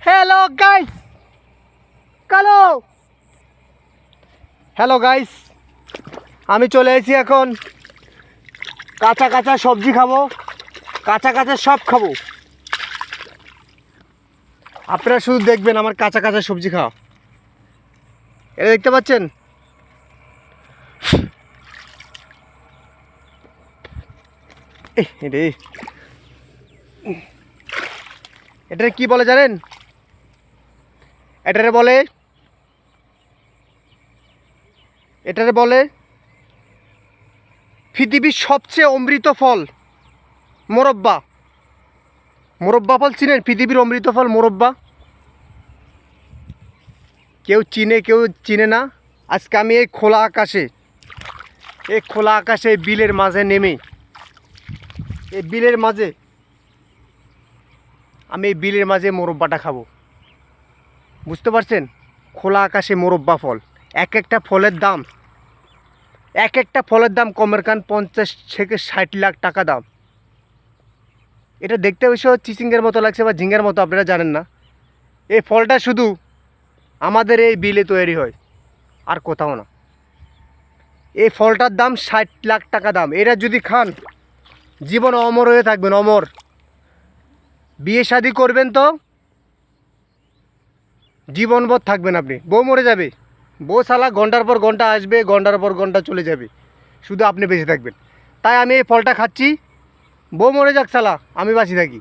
Hello guys, hello guys, আমি চলে এসেছি এখন। কাঁচা কাঁচা সবজি খাবো, কাঁচা কাঁচা সব খাবো। আপনারা শুধু দেখবেন আমার কাঁচা কাঁচা সবজি খাওয়া। এটা দেখতে পাচ্ছেন? রে, এটারে কি বলে জানেন? এটারে বলে পৃথিবীর সবচেয়ে অমৃত ফল মোরব্বা। মোরব্বা ফল চিনেন? পৃথিবীর অমৃত ফল মোরব্বা। কেউ চিনে, কেউ চিনে না। আজকে আমি এই খোলা আকাশে, বিলের মাঝে নেমে, এই বিলের মাঝে আমি এই বিলের মাঝে মোরব্বাটা খাবো। বুঝতে পারছেন? খোলা আকাশে মোরব্বা ফল। এক একটা ফলের দাম কমের কান 50 থেকে 60 লাখ টাকা দাম। এটা দেখতে অবশ্য চিচিঙ্গের মতো লাগছে বা ঝিঙ্গার মতো, আপনারা জানেন না। এই ফলটা শুধু আমাদের এই বিলে তৈরি হয়, আর কোথাও না। এই ফলটার দাম 60 লাখ টাকা দাম। এরা যদি খান জীবন অমর হয়ে থাকবেন, অমর। বিয়ে শাদি করবেন তো জীবনভর থাকবেন আপনি। বউ মরে যাবে, বউ শালা ঘন্টার পর ঘন্টা আসবে, ঘন্টার পর ঘন্টা চলে যাবে, শুধু আপনি বেঁচে থাকবেন। তাই আমি এই ফলটা খাচ্ছি। বউ মরে যাক শালা, আমি বাঁচি থাকি।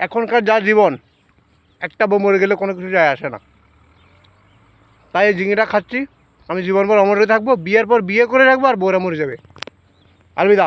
এখনকার যা জীবন, একটা বউ মরে গেলে কোনো কিছু যায় আসে না। তাই এই ঝিঙেটা খাচ্ছি। আমি জীবনভর অমর হয়ে থাকবো। বিয়ের পর বিয়ে করে রাখবো, আর বউরা মরে যাবে। আলবিদা।